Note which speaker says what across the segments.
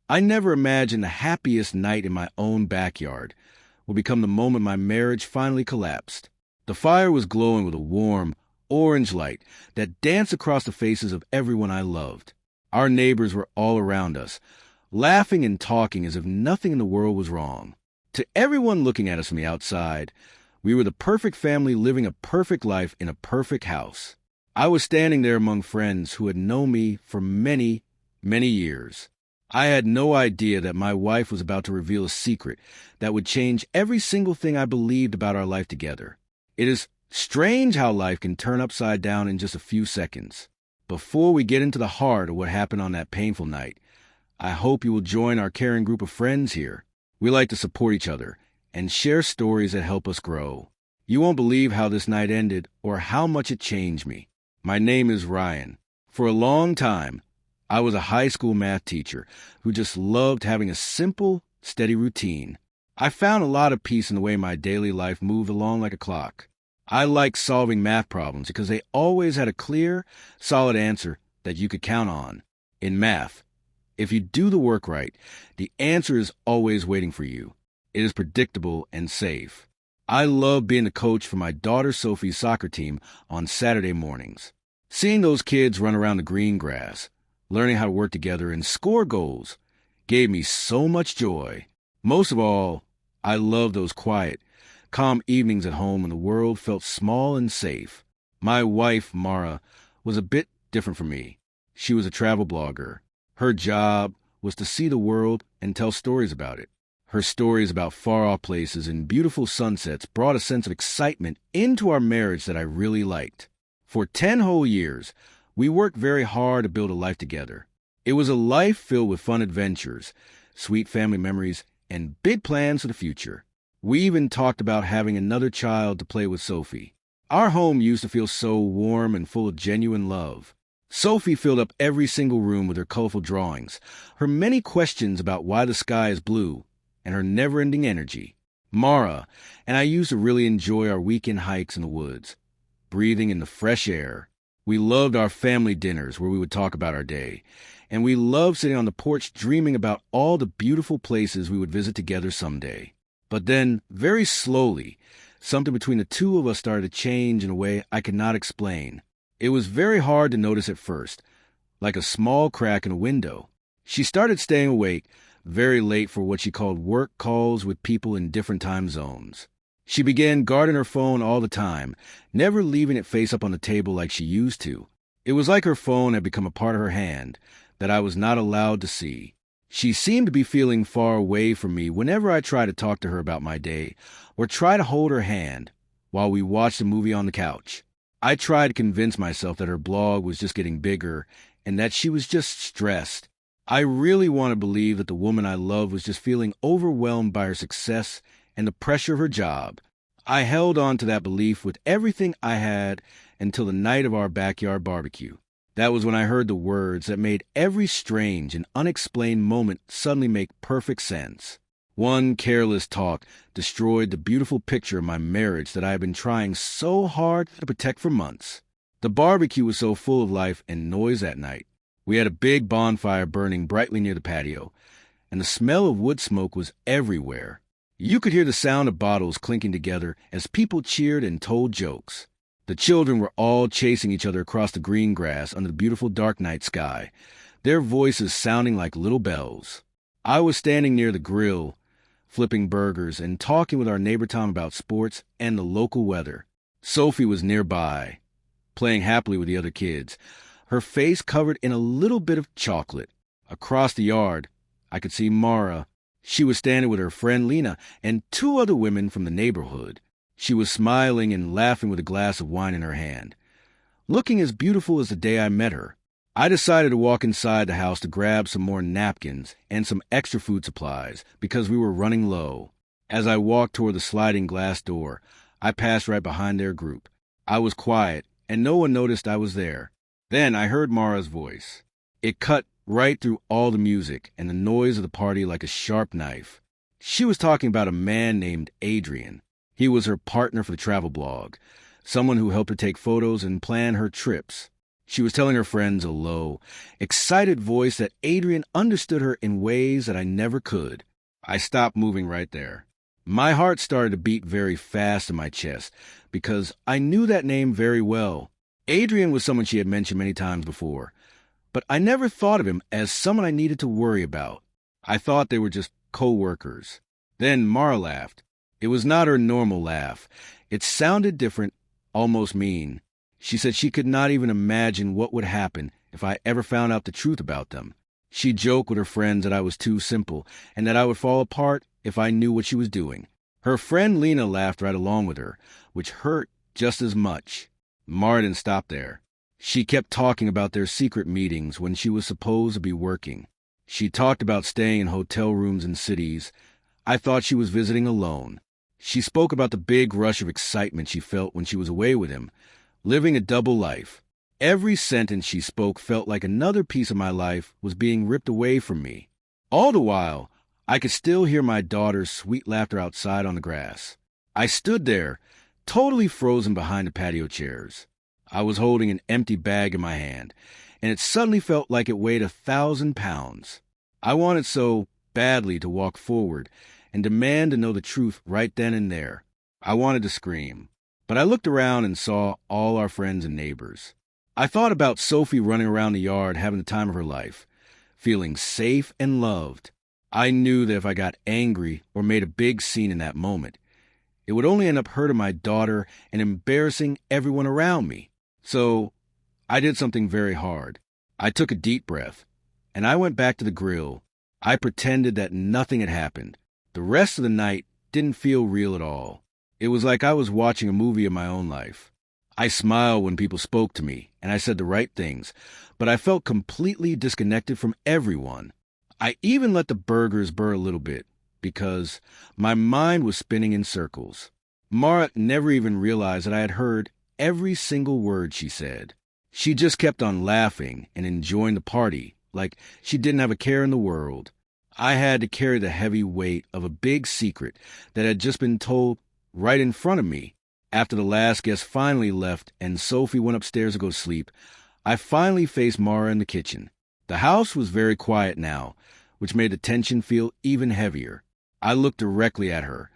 Speaker 1: I never imagined the happiest night in my own backyard would become the moment my marriage finally collapsed. The fire was glowing with a warm, orange light that danced across the faces of everyone I loved. Our neighbors were all around us, laughing and talking as if nothing in the world was wrong. To everyone looking at us from the outside, we were the perfect family living a perfect life in a perfect house. I was standing there among friends who had known me for many, many years. I had no idea that my wife was about to reveal a secret that would change every single thing I believed about our life together. It is strange how life can turn upside down in just a few seconds. Before we get into the heart of what happened on that painful night, I hope you will join our caring group of friends here. We like to support each other and share stories that help us grow. You won't believe how this night ended or how much it changed me. My name is Ryan. For a long time, I was a high school math teacher who just loved having a simple, steady routine. I found a lot of peace in the way my daily life moved along like a clock. I liked solving math problems because they always had a clear, solid answer that you could count on. In math, if you do the work right, the answer is always waiting for you. It is predictable and safe. I love being the coach for my daughter Sophie's soccer team on Saturday mornings. Seeing those kids run around the green grass, learning how to work together and score goals, gave me so much joy. Most of all, I love those quiet, calm evenings at home when the world felt small and safe. My wife, Mara, was a bit different from me. She was a travel blogger. Her job was to see the world and tell stories about it. Her stories about far-off places and beautiful sunsets brought a sense of excitement into our marriage that I really liked. For 10 whole years, we worked very hard to build a life together. It was a life filled with fun adventures, sweet family memories, and big plans for the future. We even talked about having another child to play with Sophie. Our home used to feel so warm and full of genuine love. Sophie filled up every single room with her colorful drawings, her many questions about why the sky is blue, and her never-ending energy. Mara and I used to really enjoy our weekend hikes in the woods, breathing in the fresh air. We loved our family dinners where we would talk about our day, and we loved sitting on the porch dreaming about all the beautiful places we would visit together someday. But then, very slowly, something between the two of us started to change in a way I could not explain. It was very hard to notice at first, like a small crack in a window. She started staying awake very late for what she called work calls with people in different time zones. She began guarding her phone all the time, never leaving it face up on the table like she used to. It was like her phone had become a part of her hand that I was not allowed to see. She seemed to be feeling far away from me whenever I tried to talk to her about my day or try to hold her hand while we watched a movie on the couch. I tried to convince myself that her blog was just getting bigger and that she was just stressed. I really want to believe that the woman I love was just feeling overwhelmed by her success and the pressure of her job. I held on to that belief with everything I had until the night of our backyard barbecue. That was when I heard the words that made every strange and unexplained moment suddenly make perfect sense. One careless talk destroyed the beautiful picture of my marriage that I had been trying so hard to protect for months. The barbecue was so full of life and noise that night. We had a big bonfire burning brightly near the patio, and the smell of wood smoke was everywhere. You could hear the sound of bottles clinking together as people cheered and told jokes. The children were all chasing each other across the green grass under the beautiful dark night sky, their voices sounding like little bells. I was standing near the grill, flipping burgers and talking with our neighbor Tom about sports and the local weather. Sophie was nearby, playing happily with the other kids, her face covered in a little bit of chocolate. Across the yard, I could see Mara. She was standing with her friend Lena and 2 other women from the neighborhood. She was smiling and laughing with a glass of wine in her hand, looking as beautiful as the day I met her. I decided to walk inside the house to grab some more napkins and some extra food supplies because we were running low. As I walked toward the sliding glass door, I passed right behind their group. I was quiet, and no one noticed I was there. Then I heard Mara's voice. It cut right through all the music and the noise of the party like a sharp knife. She was talking about a man named Adrian. He was her partner for the travel blog, someone who helped her take photos and plan her trips. She was telling her friends a low, excited voice that Adrian understood her in ways that I never could. I stopped moving right there. My heart started to beat very fast in my chest because I knew that name very well. Adrian was someone she had mentioned many times before, but I never thought of him as someone I needed to worry about. I thought they were just co-workers. Then Mara laughed. It was not her normal laugh. It sounded different, almost mean. She said she could not even imagine what would happen if I ever found out the truth about them. She joked with her friends that I was too simple and that I would fall apart if I knew what she was doing. Her friend Lena laughed right along with her, which hurt just as much. Mara didn't stop there. She kept talking about their secret meetings when she was supposed to be working. She talked about staying in hotel rooms in cities. I thought she was visiting alone. She spoke about the big rush of excitement she felt when she was away with him, living a double life. Every sentence she spoke felt like another piece of my life was being ripped away from me. All the while, I could still hear my daughter's sweet laughter outside on the grass. I stood there, totally frozen behind the patio chairs. I was holding an empty bag in my hand, and it suddenly felt like it weighed 1,000 pounds. I wanted so badly to walk forward and demand to know the truth right then and there. I wanted to scream, but I looked around and saw all our friends and neighbors. I thought about Sophie running around the yard having the time of her life, feeling safe and loved. I knew that if I got angry or made a big scene in that moment, it would only end up hurting my daughter and embarrassing everyone around me. So I did something very hard. I took a deep breath, and I went back to the grill. I pretended that nothing had happened. The rest of the night didn't feel real at all. It was like I was watching a movie of my own life. I smiled when people spoke to me, and I said the right things, but I felt completely disconnected from everyone. I even let the burgers burn a little bit, because my mind was spinning in circles. Mara never even realized that I had heard every single word she said. She just kept on laughing and enjoying the party, like she didn't have a care in the world. I had to carry the heavy weight of a big secret that had just been told right in front of me. After the last guest finally left and Sophie went upstairs to go sleep, I finally faced Mara in the kitchen. The house was very quiet now, which made the tension feel even heavier. I looked directly at her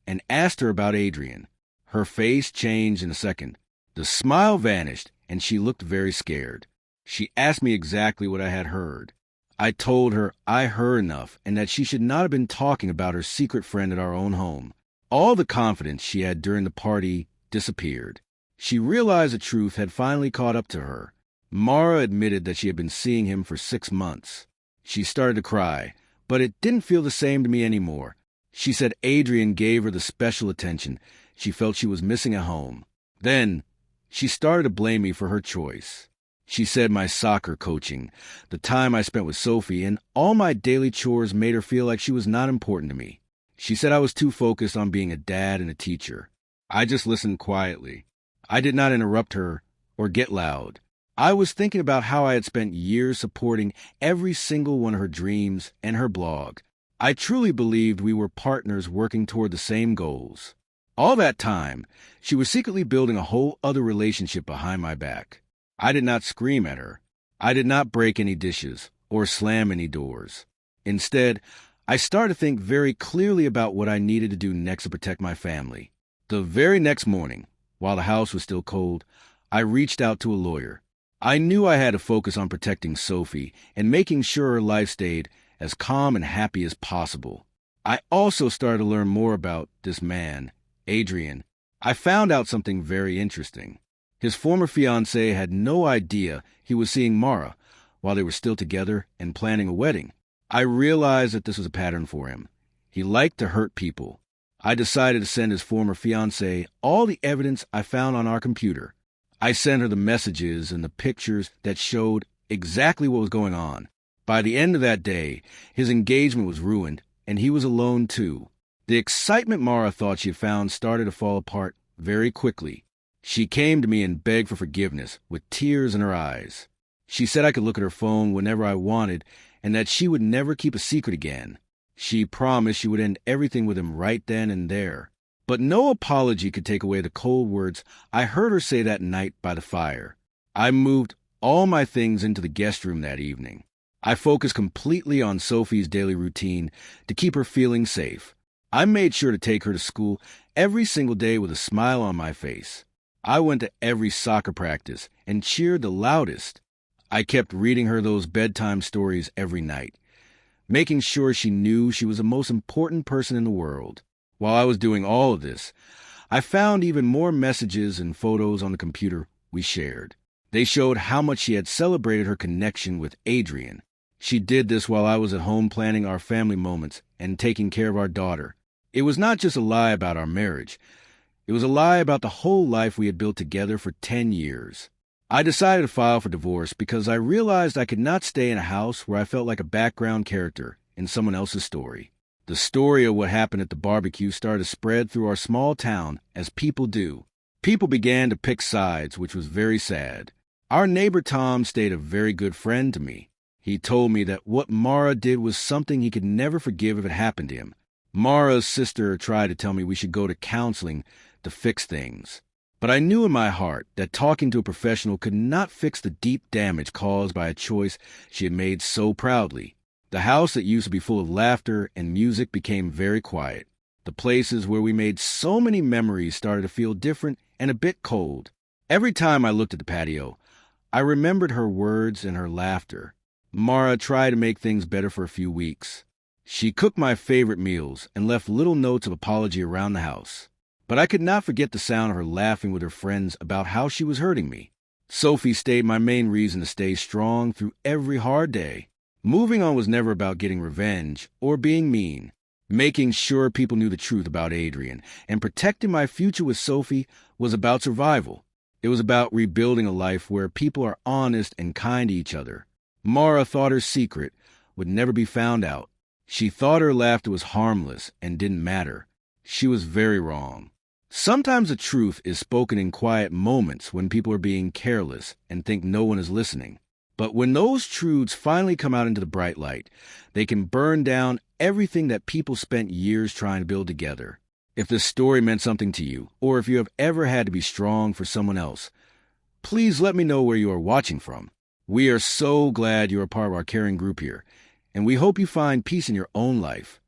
Speaker 1: and asked her about Adrian. Her face changed in a second. The smile vanished, and she looked very scared. She asked me exactly what I had heard. I told her I heard enough and that she should not have been talking about her secret friend at our own home. All the confidence she had during the party disappeared. She realized the truth had finally caught up to her. Mara admitted that she had been seeing him for 6 months. She started to cry, but it didn't feel the same to me anymore. She said Adrian gave her the special attention she felt she was missing at home. Then she started to blame me for her choice. She said my soccer coaching, the time I spent with Sophie, and all my daily chores made her feel like she was not important to me. She said I was too focused on being a dad and a teacher. I just listened quietly. I did not interrupt her or get loud. I was thinking about how I had spent years supporting every single one of her dreams and her blog. I truly believed we were partners working toward the same goals. All that time, she was secretly building a whole other relationship behind my back. I did not scream at her. I did not break any dishes or slam any doors. Instead, I started to think very clearly about what I needed to do next to protect my family. The very next morning, while the house was still cold, I reached out to a lawyer. I knew I had to focus on protecting Sophie and making sure her life stayed as calm and happy as possible. I also started to learn more about this man, Adrian. I found out something very interesting. His former fiancée had no idea he was seeing Mara while they were still together and planning a wedding. I realized that this was a pattern for him. He liked to hurt people. I decided to send his former fiancée all the evidence I found on our computer. I sent her the messages and the pictures that showed exactly what was going on. By the end of that day, his engagement was ruined, and he was alone too. The excitement Mara thought she had found started to fall apart very quickly. She came to me and begged for forgiveness with tears in her eyes. She said I could look at her phone whenever I wanted and that she would never keep a secret again. She promised she would end everything with him right then and there. But no apology could take away the cold words I heard her say that night by the fire. I moved all my things into the guest room that evening. I focused completely on Sophie's daily routine to keep her feeling safe. I made sure to take her to school every single day with a smile on my face. I went to every soccer practice and cheered the loudest. I kept reading her those bedtime stories every night, making sure she knew she was the most important person in the world. While I was doing all of this, I found even more messages and photos on the computer we shared. They showed how much she had celebrated her connection with Adrian. She did this while I was at home planning our family moments and taking care of our daughter. It was not just a lie about our marriage. It was a lie about the whole life we had built together for 10 years. I decided to file for divorce because I realized I could not stay in a house where I felt like a background character in someone else's story. The story of what happened at the barbecue started to spread through our small town, as people do. People began to pick sides, which was very sad. Our neighbor Tom stayed a very good friend to me. He told me that what Mara did was something he could never forgive if it happened to him. Mara's sister tried to tell me we should go to counseling to fix things. But I knew in my heart that talking to a professional could not fix the deep damage caused by a choice she had made so proudly. The house that used to be full of laughter and music became very quiet. The places where we made so many memories started to feel different and a bit cold. Every time I looked at the patio, I remembered her words and her laughter. Mara tried to make things better for a few weeks. She cooked my favorite meals and left little notes of apology around the house. But I could not forget the sound of her laughing with her friends about how she was hurting me. Sophie stayed my main reason to stay strong through every hard day. Moving on was never about getting revenge or being mean. Making sure people knew the truth about Adrian and protecting my future with Sophie was about survival. It was about rebuilding a life where people are honest and kind to each other. Mara thought her secret would never be found out. She thought her laughter was harmless and didn't matter. She was very wrong. Sometimes the truth is spoken in quiet moments when people are being careless and think no one is listening. But when those truths finally come out into the bright light, they can burn down everything that people spent years trying to build together. If this story meant something to you, or if you have ever had to be strong for someone else, please let me know where you are watching from. We are so glad you're a part of our caring group here, and we hope you find peace in your own life.